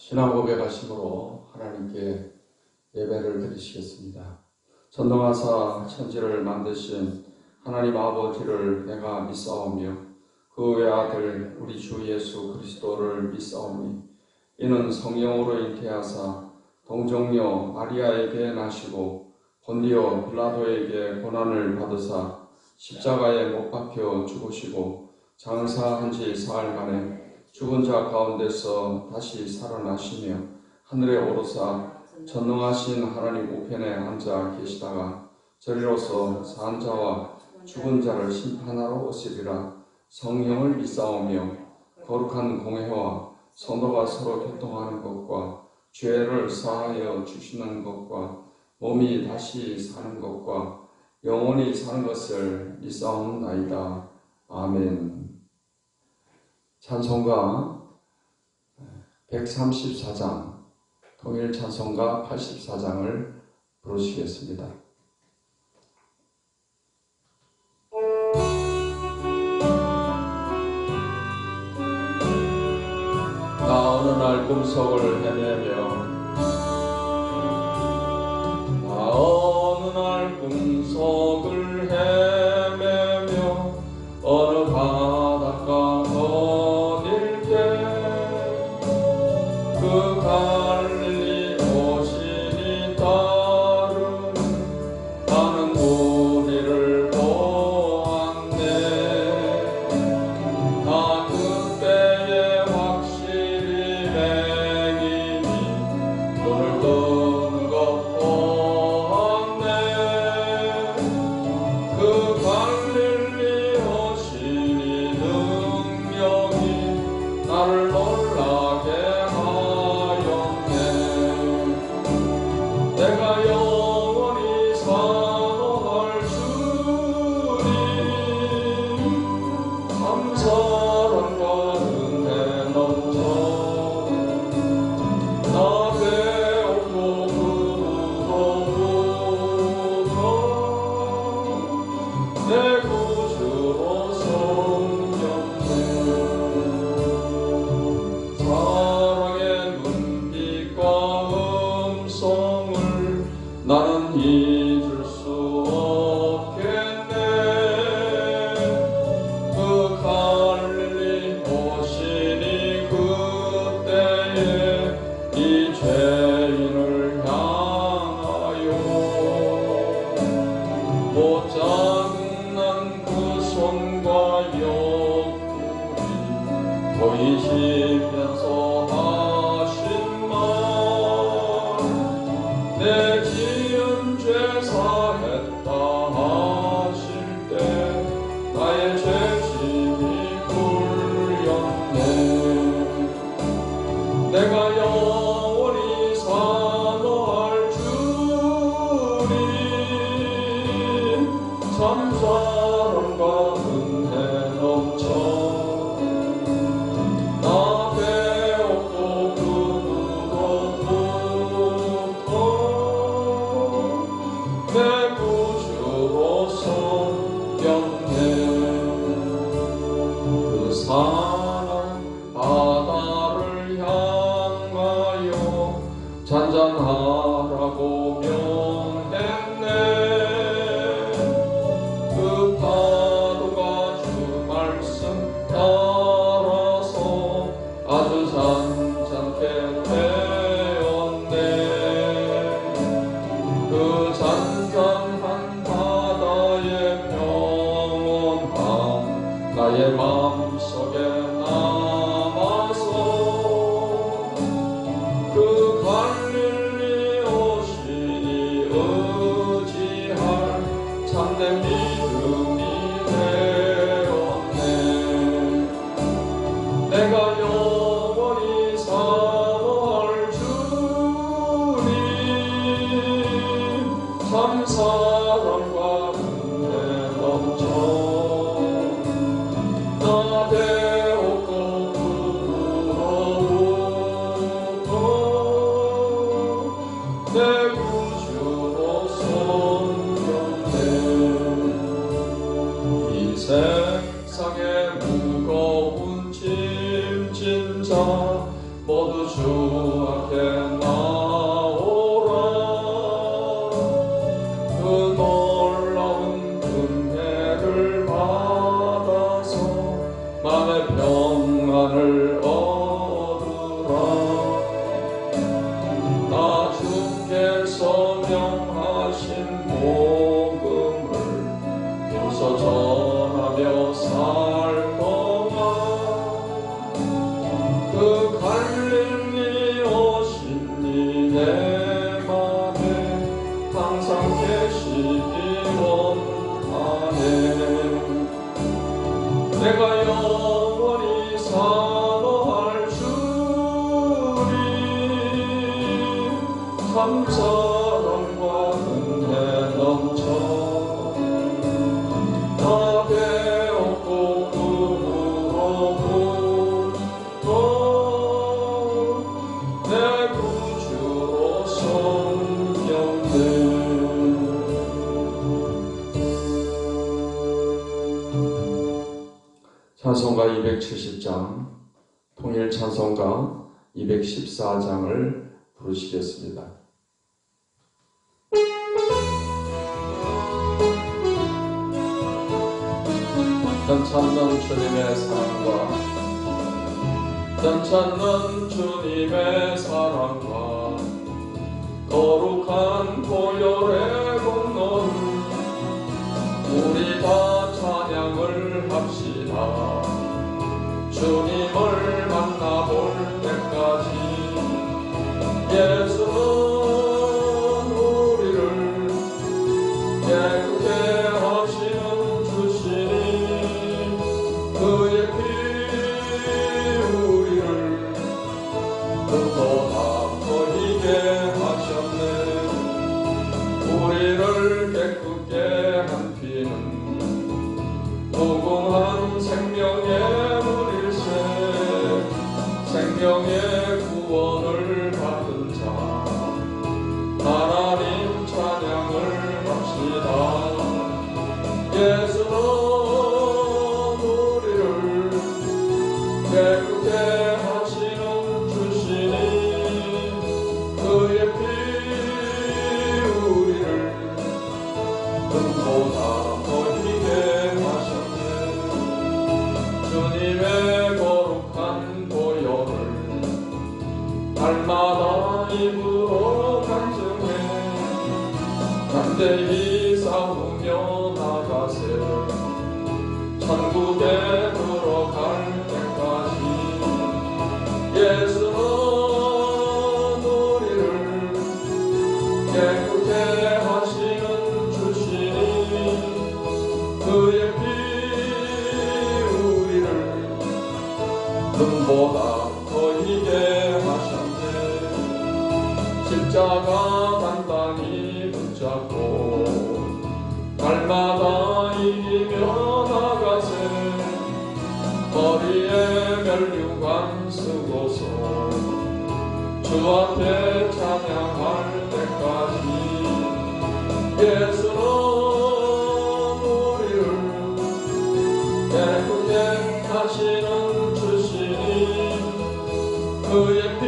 신앙 고백하심으로 하나님께 예배를 드리시겠습니다. 전능하사 천지를 만드신 하나님 아버지를 내가 믿사오며 그 외아들 우리 주 예수 그리스도를 믿사오니 이는 성령으로 잉태하사 동정녀 마리아에게 나시고 본디오 빌라도에게 고난을 받으사 십자가에 못 박혀 죽으시고 장사한 지 사흘 만에 죽은 자 가운데서 다시 살아나시며 하늘에 오르사 전능하신 하나님 우편에 앉아 계시다가 저리로서 산 자와 죽은 자를 심판하러 오시리라. 성령을 믿사오며 거룩한 공회와 성도가 서로 교통하는 것과 죄를 사하여 주시는 것과 몸이 다시 사는 것과 영원히 사는 것을 믿사옵나이다. 아멘. 찬송가 134장, 통일 찬송가 84장을 부르시겠습니다. 나 어느 날 꿈속을 헤매며 나 어느 날 꿈속을 헤매며 어느 바닷가 그 갈릴리 오시니 따르는 많은 무리를 보았네. 나 그때에 확실히 맹인이 눈을 뜨는 것 보았네. 그 갈릴리 오시니 능력이 나를 놀라게 내가 영원히 사모할 주님 감사함과 은혜 넘쳐 나 배우고 그로부터 내 구주로 섬겼네. 사랑의 눈빛과 음성을 나는 잊을 수 없겠네. 그 갈릴리 오시니 그때에 이 죄인을 향하여 못 잡는 그 손과 옆구리 보이시면서 하신 말 내 지은 죄 사했다 하실 때 나의 죄심이 풀렸네. 내가 영원히 사모할 주님 참 사랑과 은혜 넘쳐 나 배웠고 내 구주로 섬겼네. 그 사랑 바다를 향하여 잔잔하라고 명했네. 그 파도가 주 말씀 따라서 아주 잔잔케 되었네. 그 잔잔한 바다의 평온함 나의 마음속에 남아서 그 갈릴리 모두 주 앞에 나오라. 그 놀라운 은혜를 받아서 마음의 평안을 얻으라. 나 주께서 명하신 복음을 비로소 전하며 살 동안 그 갈릴리 오신 이 내 맘에 항상 계시기 원하네. 내가 영원히 사모할 주님 감사함과 은혜 넘쳐 나 배웠고 꿈으로 부르고 내 구주로 섬겼네. 찬송가 270장, 통일 찬송가 214장을 부르시겠습니다. 변찮는 주님의 사랑과 변찮는 주님의 사랑과 거룩한 보혈의 공로를 우리 다 찬양을 합시다. 주님을 만나볼 때까지 예수는 우리를 깨끗게 하시는 주시니 그의 피 우리를 금보다 거리게 하셨네. 우리를 깨끗게 한 피는 무궁한 생명의 물일세. 생명의 구원을 받은 자 하나님 찬양을 합시다. 예수는 우리를 깨끗게 하시는 주시니 그의 피 우리를 금보다 거리게 하셨네. 주님의 거룩한 보혈을 날마다 입으로 간증해 담대히 싸우며 나가세. 천국에 들어갈 때까지 예수는 우리를 깨끗게 하시는 주시니 그의 피 우리를 금보다 거리게 하셨네. 십자가 단단히 붙잡고 날마다 이기며 나가세. 머리에 면류관 쓰고서 주 앞에 찬양할 때까지 예수는 우리를 깨끗게 하시는 주시니 그의 피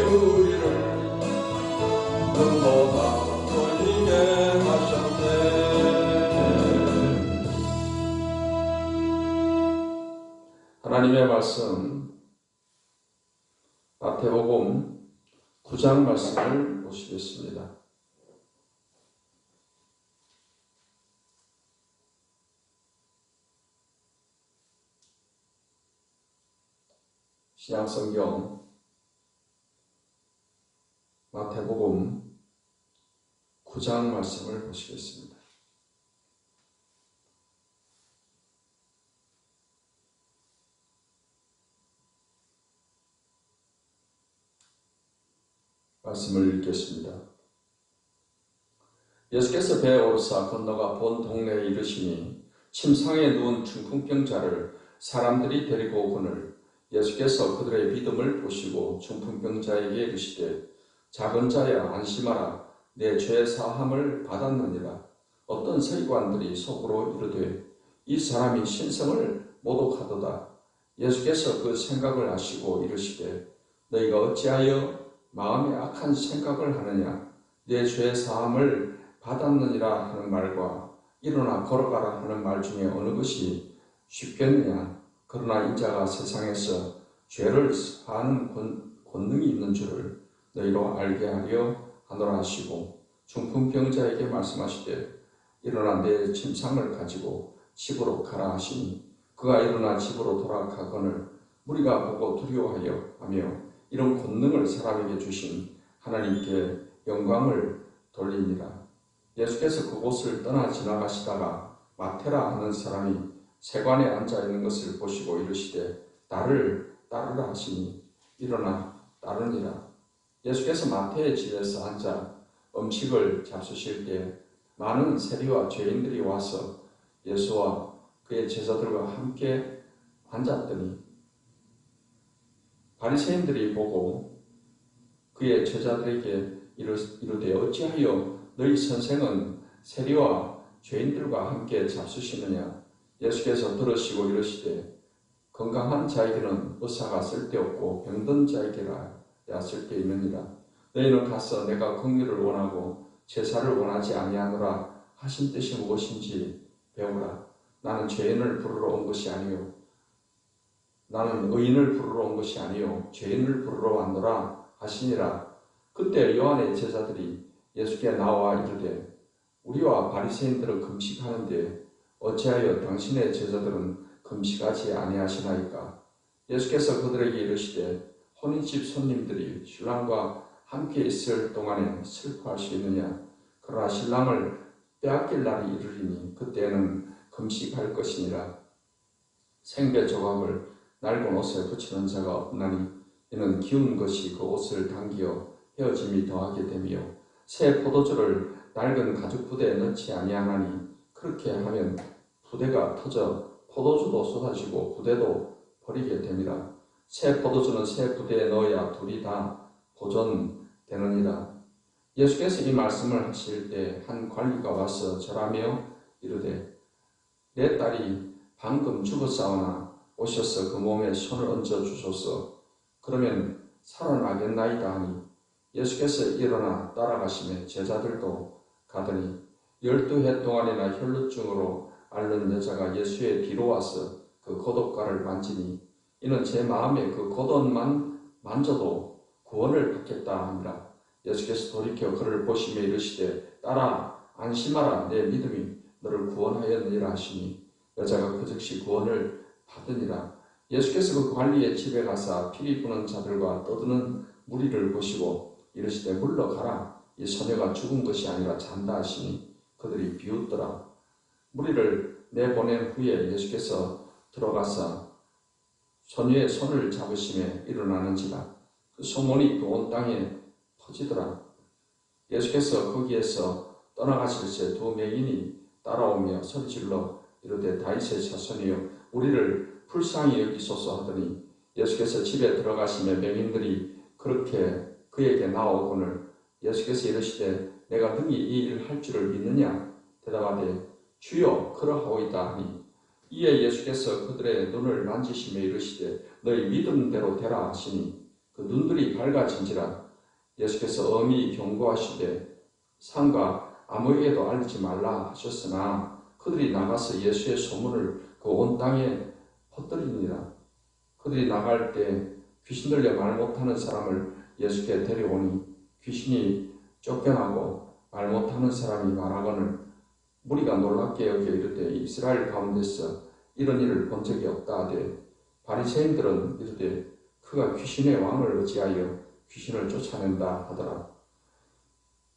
우리를 금보다 거리게 하셨네. 하나님의 말씀 마태복음 9장 말씀을 보시겠습니다. 신약성경 마태복음 9장 말씀을 보시겠습니다. 말씀을 읽겠습니다. 예수께서 배에 오르사 건너가 본 동네에 이르시니 침상에 누운 중풍병자를 사람들이 데리고 오거늘 예수께서 그들의 믿음을 보시고 중풍병자에게 이르시되 작은 자야 안심하라 내 죄 사함을 받았느니라. 어떤 서기관들이 속으로 이르되 이 사람이 신성을 모독하도다. 예수께서 그 생각을 아시고 이르시되 너희가 어찌하여 마음에 악한 생각을 하느냐. 내 죄 사함을 받았느니라 하는 말과 일어나 걸어가라 하는 말 중에 어느 것이 쉽겠느냐. 그러나 인자가 세상에서 죄를 사하는 권능이 있는 줄을 너희로 알게 하려 하노라 하시고 중풍병자에게 말씀하시되 일어나 내 침상을 가지고 집으로 가라 하시니 그가 일어나 집으로 돌아가거늘 무리가 보고 두려워하여 하며 이런 권능을 사람에게 주신 하나님께 영광을 돌리니라. 예수께서 그곳을 떠나 지나가시다가 마테라 하는 사람이 세관에 앉아 있는 것을 보시고 이르시되 나를 따르라 하시니 일어나 따르니라. 예수께서 마태의 집에서 앉아 음식을 잡수실 때 많은 세리와 죄인들이 와서 예수와 그의 제자들과 함께 앉았더니 바리새인들이 보고 그의 제자들에게 이르되 어찌하여 너희 선생은 세리와 죄인들과 함께 잡수시느냐. 예수께서 들으시고 이르시되 건강한 자에게는 의사가 쓸데없고 병든 자에게라 쓸데있느니라. 너희는 가서 내가 긍휼을 원하고 제사를 원하지 아니하노라 하신 뜻이 무엇인지 배우라. 나는 죄인을 부르러 온 것이 아니요 나는 의인을 부르러 온 것이 아니요 죄인을 부르러 왔노라 하시니라. 그때 요한의 제자들이 예수께 나와 이르되 우리와 바리새인들은 금식하는데 어찌하여 당신의 제자들은 금식하지 아니하시나이까. 예수께서 그들에게 이르시되 혼인집 손님들이 신랑과 함께 있을 동안에 슬퍼할 수 있느냐. 그러나 신랑을 빼앗길 날이 이르리니 그때에는 금식할 것이니라. 생배 조각을 낡은 옷에 붙이는 자가 없나니 이는 기운 것이 그 옷을 당기어 헤어짐이 더하게 되며 새 포도주를 낡은 가죽 부대에 넣지 아니하나니 그렇게 하면 부대가 터져 포도주도 쏟아지고 부대도 버리게 됨이라. 새 포도주는 새 부대에 넣어야 둘이 다 보존되느니라. 예수께서 이 말씀을 하실 때 한 관리가 와서 절하며 이르되 내 딸이 방금 죽었사오나 오셔서 그 몸에 손을 얹어 주소서. 그러면 살아나겠나이다 하니 예수께서 일어나 따라가시매 제자들도 가더니 12해 동안이나 혈루증으로 앓는 여자가 예수의 뒤로 와서 그 겉옷가를 만지니 이는 제 마음에 그 겉옷만 만져도 구원을 받겠다 하니라. 예수께서 돌이켜 그를 보시며 이르시되 딸아 안심하라 내 믿음이 너를 구원하였느니라 하시니 여자가 그 즉시 구원을 받으니라. 예수께서 그 관리의 집에 가사 피리 부는 자들과 떠드는 무리를 보시고 이르시되 물러가라 이 소녀가 죽은 것이 아니라 잔다 하시니 그들이 비웃더라. 무리를 내보낸 후에 예수께서 들어가사 소녀의 손을 잡으시며 일어나는지라. 그 소문이 그 온 땅에 퍼지더라. 예수께서 거기에서 떠나가실새 두 맹인이 따라오며 소리질러 이르되 다윗의 자손이여 우리를 불쌍히 여기소서 하더니 예수께서 집에 들어가시며 맹인들이 그렇게 그에게 나오거늘 예수께서 이르시되 내가 능히 이 일을 할 줄을 믿느냐. 대답하되 주여 그러하오이다 하니 이에 예수께서 그들의 눈을 만지시며 이르시되 너희 믿음대로 되라 하시니 그 눈들이 밝아진지라. 예수께서 엄히 경고하시되 상과 아무에게도 알리지 말라 하셨으나 그들이 나가서 예수의 소문을 그 온 땅에 퍼뜨리니라. 그들이 나갈 때 귀신 들려 말 못하는 사람을 예수께 데려오니 귀신이 쫓겨나고 말 못하는 사람이 말하거늘 무리가 놀랍게 여겨 이르되 이스라엘 가운데서 이런 일을 본 적이 없다 하되 바리새인들은 이르되 그가 귀신의 왕을 의지하여 귀신을 쫓아낸다 하더라.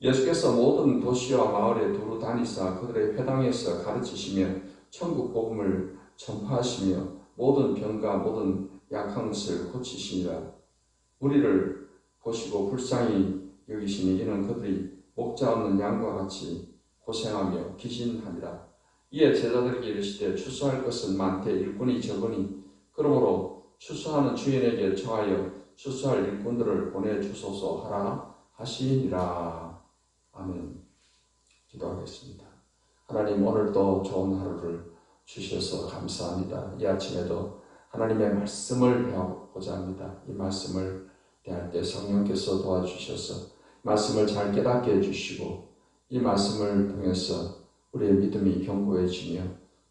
예수께서 모든 도시와 마을에 두루 다니사 그들의 회당에서 가르치시며 천국 복음을 전파하시며 모든 병과 모든 약한 것을 고치시니라. 무리를 보시고 불쌍히 여기시니 이는 그들이 목자 없는 양과 같이 고생하며 기진하니라. 이에 제자들에게 이르시되 추수할 것은 많되 일꾼이 적으니 그러므로 추수하는 주인에게 청하여 추수할 일꾼들을 보내주소서 하라 하시니라. 아멘. 기도하겠습니다. 하나님 오늘도 좋은 하루를 주셔서 감사합니다. 이 아침에도 하나님의 말씀을 배워보자 합니다. 이 말씀을 대할 때 성령께서 도와주셔서 말씀을 잘 깨닫게 해주시고 이 말씀을 통해서 우리의 믿음이 견고해지며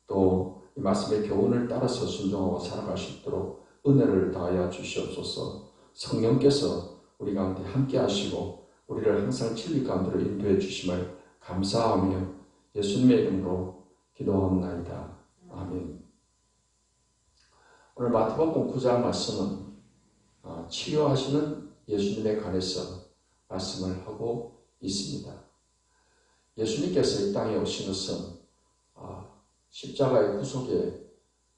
또 이 말씀의 교훈을 따라서 순종하고 살아갈 수 있도록 은혜를 더하여 주시옵소서. 성령께서 우리 가운데 함께 하시고 우리를 항상 진리 가운데로 인도해 주심을 감사하며 예수님의 이름으로 기도하옵나이다. 아멘. 오늘 마태복음 9장 말씀은 치유하시는 예수님에 관해서 말씀을 하고 있습니다. 예수님께서 이 땅에 오신 것은 십자가의 구속의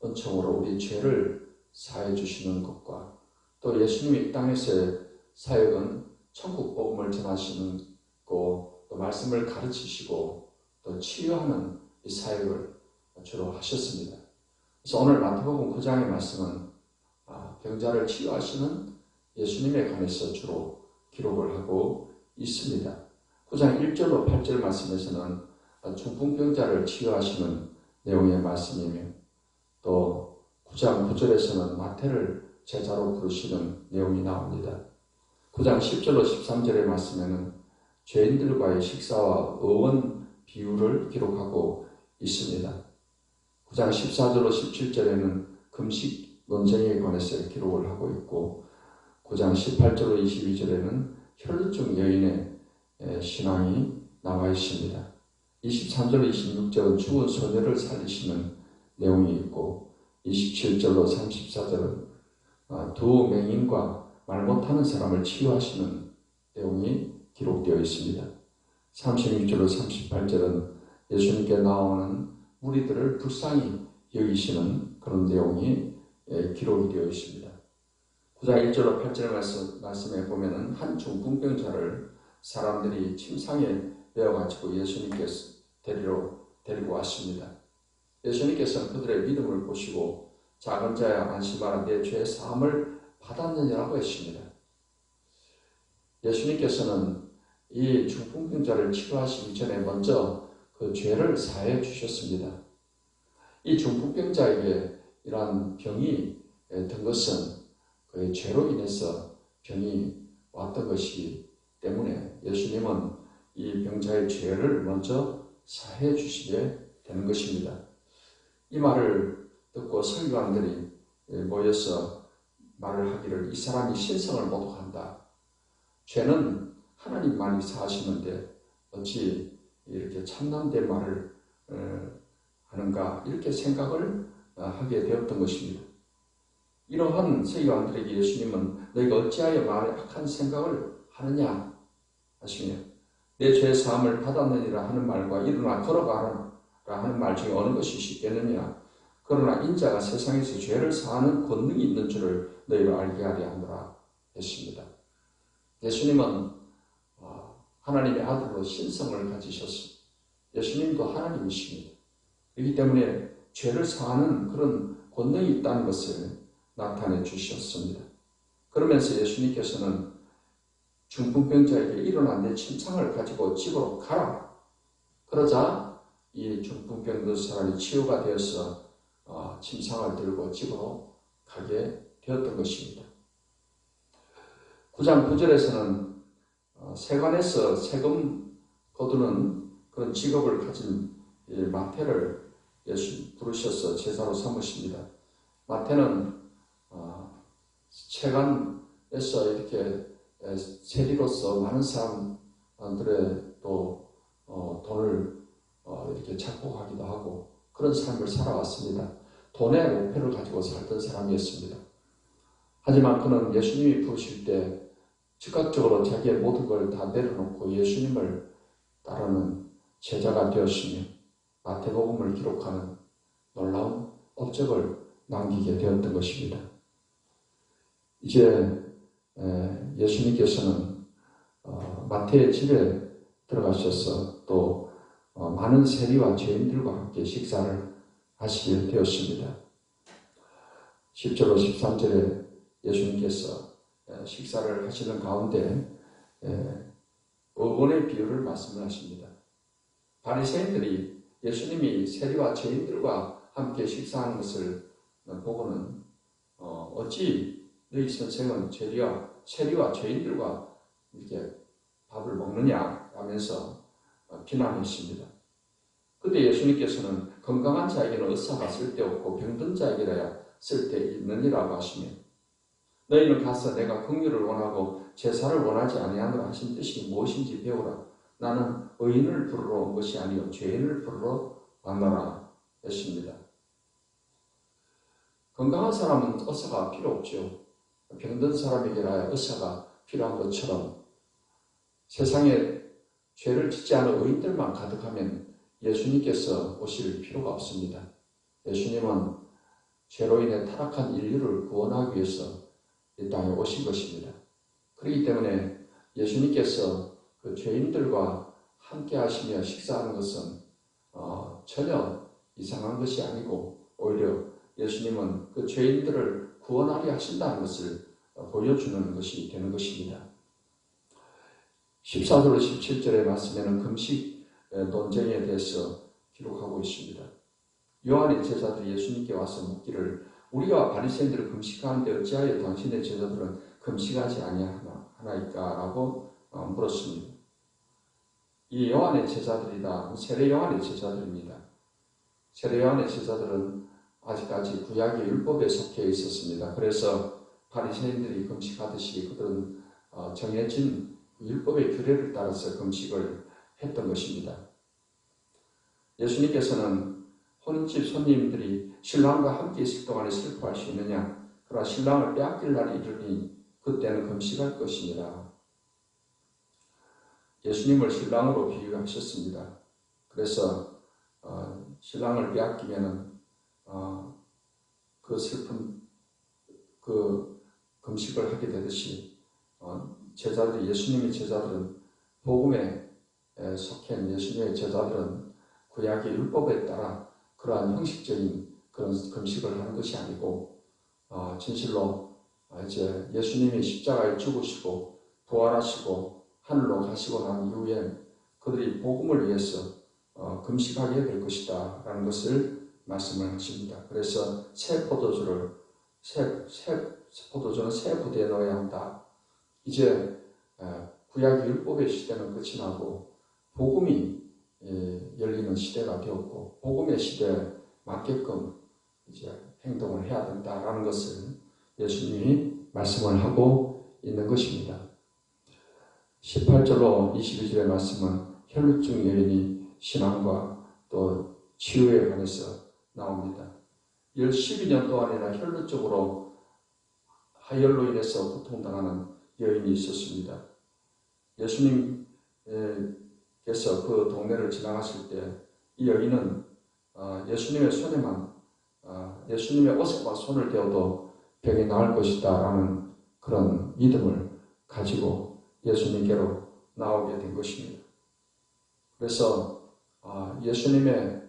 은총으로 우리 죄를 사해 주시는 것과 또 예수님이 이 땅에서의 사역은 천국 복음을 전하시는 또 말씀을 가르치시고 또 치유하는 이 사역을 주로 하셨습니다. 그래서 오늘 마태복음 9장의 말씀은 병자를 치유하시는 예수님에 관해서 주로 기록을 하고 있습니다. 9장 1절로 8절 말씀에서는 중풍병자를 치유하시는 내용의 말씀이며 또 9장 9절에서는 마태를 제자로 부르시는 내용이 나옵니다. 9장 10절로 13절의 말씀에는 죄인들과의 식사와 의원 비유를 기록하고 있습니다. 9장 14절로 17절에는 금식 논쟁에 관해서 기록을 하고 있고 9장 18절로 22절에는 혈루증 여인의 신앙이 나와 있습니다. 23절로 26절은 죽은 소녀를 살리시는 내용이 있고 27절로 34절은 두 맹인과 말 못하는 사람을 치유하시는 내용이 기록되어 있습니다. 36절로 38절은 예수님께 나오는 무리들을 불쌍히 여기시는 그런 내용이 기록이 되어 있습니다. 9장 1절로 8절 말씀에 보면은 한 중풍병자를 사람들이 침상에 메어가지고 예수님께서 데리고 왔습니다. 예수님께서는 그들의 믿음을 보시고 작은 자야 안심하라 내 죄 사함을 받았느냐라고 했습니다. 예수님께서는 이 중풍병자를 치료하시기 전에 먼저 그 죄를 사해 주셨습니다. 이 중풍병자에게 이러한 병이 든 것은 그의 죄로 인해서 병이 왔던 것이기 때문에 예수님은 이 병자의 죄를 먼저 사해 주시게 되는 것입니다. 이 말을 듣고 서기관들이 모여서 말을 하기를 이 사람이 신성을 모독한다. 죄는 하나님만이 사하시는데 어찌 이렇게 참남된 말을 하는가 이렇게 생각을 하게 되었던 것입니다. 이러한 서기관들에게 예수님은 너희가 어찌하여 말에 악한 생각을 하느냐 하시며 내 죄 사함을 받았느니라 하는 말과 일어나 걸어가라 하는 말 중에 어느 것이 쉽겠느냐. 그러나 인자가 세상에서 죄를 사하는 권능이 있는 줄을 너희로 알게 하려 하노라 했습니다. 예수님은 하나님의 아들로 신성을 가지셨습니다. 예수님도 하나님이십니다. 그렇기 때문에 죄를 사하는 그런 권능이 있다는 것을 나타내 주셨습니다. 그러면서 예수님께서는 중풍병자에게 일어나 내 침상을 가지고 집으로 가라. 그러자 이 중풍병 든 사람이 치유가 되어서 침상을 들고 집으로 가게 되었던 것입니다. 9장 9절에서는 세관에서 세금 거두는 그런 직업을 가진 마태를 예수 부르셔서 제자로 삼으십니다. 마태는 세관에서 이렇게 세리로서 많은 사람들의 또 돈을 이렇게 착복하기도 하고 그런 삶을 살아왔습니다. 돈의 목표를 가지고 살던 사람이었습니다. 하지만 그는 예수님이 부르실 때 즉각적으로 자기의 모든 걸 다 내려놓고 예수님을 따르는 제자가 되었으며 마태복음을 기록하는 놀라운 업적을 남기게 되었던 것입니다. 이제 예수님께서는 마태의 집에 들어가셔서 또 많은 세리와 죄인들과 함께 식사를 하시게 되었습니다. 10절로 13절에 예수님께서 식사를 하시는 가운데 의원의 비유를 말씀을 하십니다. 바리새인들이 예수님이 세리와 죄인들과 함께 식사하는 것을 보고는 어찌 너희 선생은 세리와 죄인들과 이렇게 밥을 먹느냐 하면서 비난했습니다. 그때 예수님께서는 건강한 자에게는 의사가 쓸데없고 병든 자에게야 쓸데있느니라고 하시며 너희는 가서 내가 긍휼을 원하고 제사를 원하지 아니하노라 하신 뜻이 무엇인지 배우라. 나는 의인을 부르러 온 것이 아니요 죄인을 부르러 왔노라 했습니다. 건강한 사람은 의사가 필요 없죠. 병든 사람에게야 의사가 필요한 것처럼 세상에 죄를 짓지 않은 의인들만 가득하면 예수님께서 오실 필요가 없습니다. 예수님은 죄로 인해 타락한 인류를 구원하기 위해서 이 땅에 오신 것입니다. 그렇기 때문에 예수님께서 그 죄인들과 함께 하시며 식사하는 것은 전혀 이상한 것이 아니고 오히려 예수님은 그 죄인들을 구원하려 하신다는 것을 보여주는 것이 되는 것입니다. 14절로 17절의 말씀에는 금식 논쟁에 대해서 기록하고 있습니다. 요한의 제자들이 예수님께 와서 묻기를 우리가 바리새인들을 금식하는데 어찌하여 당신의 제자들은 금식하지 아니하나이까? 라고 물었습니다. 이 요한의 제자들이다. 세례 요한의 제자들입니다. 세례 요한의 제자들은 아직까지 구약의 율법에 속해 있었습니다. 그래서 바리새인들이 금식하듯이 그들은 정해진 율법의 규례를 따라서 금식을 했던 것입니다. 예수님께서는 혼인집 손님들이 신랑과 함께 있을 동안에 슬퍼할 수 있느냐? 그러나 신랑을 빼앗길 날이 이르니 그때는 금식할 것이니라. 예수님을 신랑으로 비유하셨습니다. 그래서 신랑을 빼앗기면은 그 슬픈 그 금식을 하게 되듯이 제자들이 예수님의 제자들은 복음에 속한 예수님의 제자들은 구약의 율법에 따라 그러한 형식적인 그런 금식을 하는 것이 아니고 진실로 이제 예수님이 십자가에 죽으시고 부활하시고 하늘로 가시고 난 이후에 그들이 복음을 위해서 금식하게 될 것이다 라는 것을 말씀을 하십니다. 그래서 새 포도주는 새 부대에 넣어야 한다. 이제 구약의 율법의 시대는 끝이 나고 복음이 열리는 시대가 되었고 복음의 시대에 맞게끔 이제 행동을 해야 된다라는 것을 예수님이 말씀을 하고 있는 것입니다. 18절로 22절의 말씀은 혈루증 여인이 신앙과 또 치유에 관해서 나옵니다. 12년 동안이나 혈루증으로 하혈로 인해서 고통당하는 여인이 있었습니다. 예수님께서 그 동네를 지나가실 때 이 여인은 예수님의 손에만 예수님의 옷에만 손을 대어도 병이 나을 것이다 라는 그런 믿음을 가지고 예수님께로 나오게 된 것입니다. 그래서 예수님의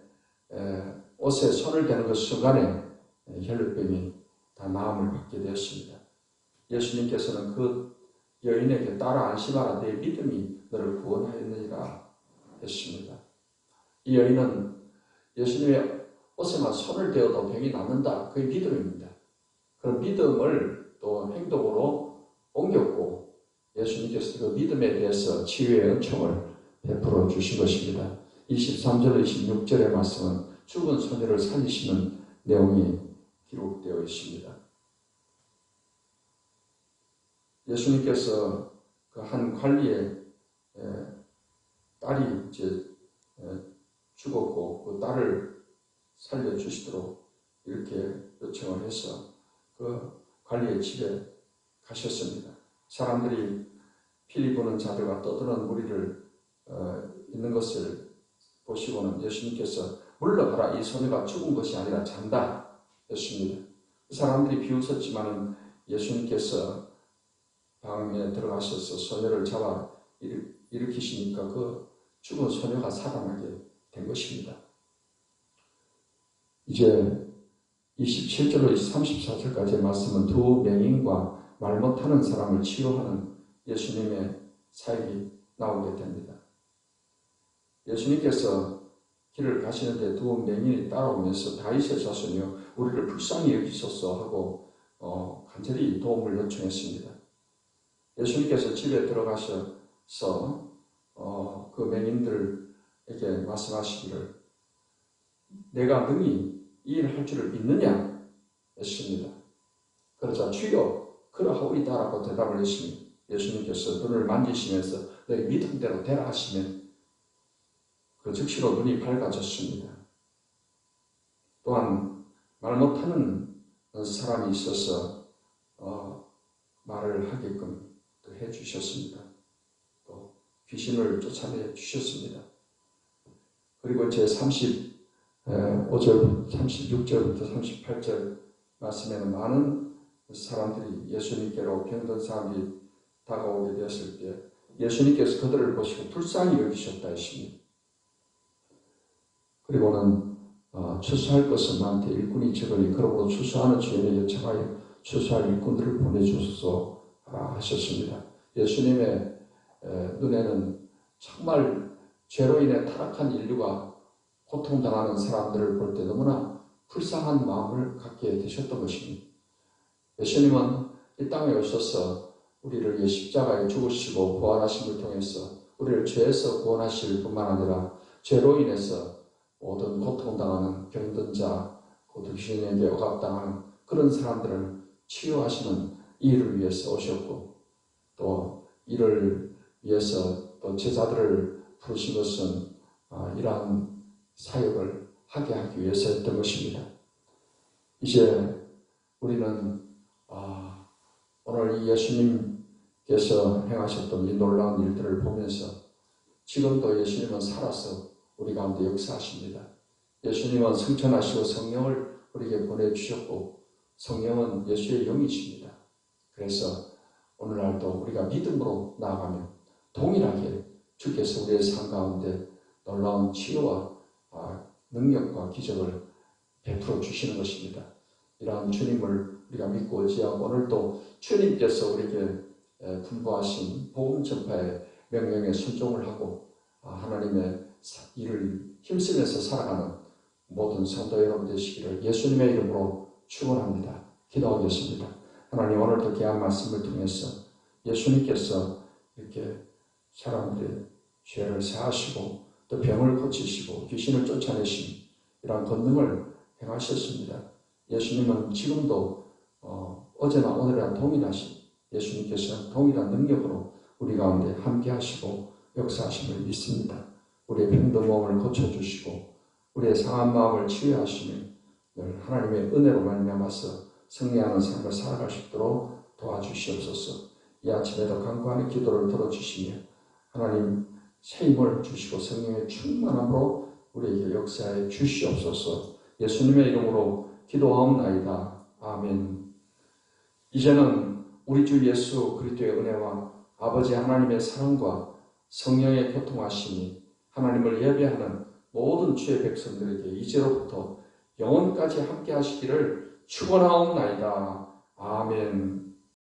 옷에 손을 대는 그 순간에 혈루병이 다 나음을 받게 되었습니다. 예수님께서는 그 여인에게 따라 안심하라 내 믿음이 너를 구원하였느니라 했습니다. 이 여인은 예수님의 옷에만 손을 대어도 병이 낫는다. 그게 믿음입니다. 그런 믿음을 또 행동으로 옮겼고 예수님께서 그 믿음에 대해서 치유의 은총을 베풀어 주신 것입니다. 23절 26절의 말씀은 죽은 소녀를 살리시는 내용이 기록되어 있습니다. 예수님께서 그 한 관리의 딸이 이제 죽었고 그 딸을 살려주시도록 이렇게 요청을 해서 그 관리의 집에 가셨습니다. 사람들이 피리 부는 자들과 떠드는 무리를 있는 것을 보시고는 예수님께서 물러가라 이 소녀가 죽은 것이 아니라 잔다 했습니다. 사람들이 비웃었지만은 예수님께서 방에 들어가셔서 소녀를 잡아 일으키시니까 그 죽은 소녀가 살아나게 된 것입니다. 이제 27절로 34절까지의 말씀은 두 맹인과 말 못하는 사람을 치유하는 예수님의 사역이 나오게 됩니다. 예수님께서 길을 가시는데 두 맹인이 따라오면서 다윗의 자손이여 우리를 불쌍히 여기소서 하고 간절히 도움을 요청했습니다. 예수님께서 집에 들어가셔서 그 맹인들에게 말씀하시기를 내가 능히 이 일을 할 줄을 믿느냐 했습니다. 그러자 주여 그러하오이다라고 대답을 했으니 예수님께서 눈을 만지시면서 너희 믿음대로 되라 하시면 그 즉시로 눈이 밝아졌습니다. 또한 말 못하는 사람이 있어서 말을 하게끔 또 해주셨습니다. 또 귀신을 쫓아내 주셨습니다. 그리고 제 35절, 36절부터 38절 말씀에는 많은 사람들이 예수님께로 병든 사람들이 다가오게 되었을 때 예수님께서 그들을 보시고 불쌍히 여기셨다 했습니다. 그리고는 추수할 것은 많되 일꾼이 적으니 그러므로 추수하는 주인에게 요청하여 추수할 일꾼들을 보내주소서 하셨습니다. 예수님의 눈에는 정말 죄로 인해 타락한 인류가 고통당하는 사람들을 볼 때 너무나 불쌍한 마음을 갖게 되셨던 것입니다. 예수님은 이 땅에 오셔서 우리를 십자가에 죽으시고 부활하심을 통해서 우리를 죄에서 구원하실 뿐만 아니라 죄로 인해서 모든 고통당하는 병든 자, 귀신에게 억압당하는 그런 사람들을 치유하시는 이 일을 위해서 오셨고 또 이를 위해서 또 제자들을 부르신 것은 이러한 사역을 하게 하기 위해서였던 것입니다. 이제 우리는 오늘 이 예수님께서 행하셨던 이 놀라운 일들을 보면서 지금도 예수님은 살아서 우리 가운데 역사하십니다. 예수님은 승천하시고 성령을 우리에게 보내주셨고 성령은 예수의 영이십니다. 그래서 오늘날도 우리가 믿음으로 나아가면 동일하게 주께서 우리의 삶 가운데 놀라운 치유와 능력과 기적을 베풀어 주시는 것입니다. 이러한 주님을 우리가 믿고 의지하고 오늘도 주님께서 우리에게 분부하신 복음 전파의 명령에 순종을 하고 하나님의 일을 힘쓰면서 살아가는 모든 성도 여러분 되시기를 예수님의 이름으로 축원합니다. 기도하겠습니다. 하나님 오늘도 귀한 말씀을 통해서 예수님께서 이렇게 사람들의 죄를 사하시고 또 병을 고치시고 귀신을 쫓아내신 이러한 권능을 행하셨습니다. 예수님은 지금도 어제나 오늘이나 동일하신 예수님께서 동일한 능력으로 우리 가운데 함께 하시고 역사하심을 믿습니다. 우리의 병든 몸을 고쳐주시고 우리의 상한 마음을 치유하시며 늘 하나님의 은혜로 말미암아서 승리하는 삶을 살아갈 수 있도록 도와주시옵소서. 이 아침에도 간구하는 기도를 들어주시며 하나님 새 힘을 주시고 성령의 충만함으로 우리에게 역사해 주시옵소서. 예수님의 이름으로 기도하옵나이다. 아멘. 이제는 우리 주 예수 그리스도의 은혜와 아버지 하나님의 사랑과 성령의 교통하심이 하나님을 예배하는 모든 주의 백성들에게 이제로부터 영원까지 함께 하시기를 축원하옵나이다. 아멘.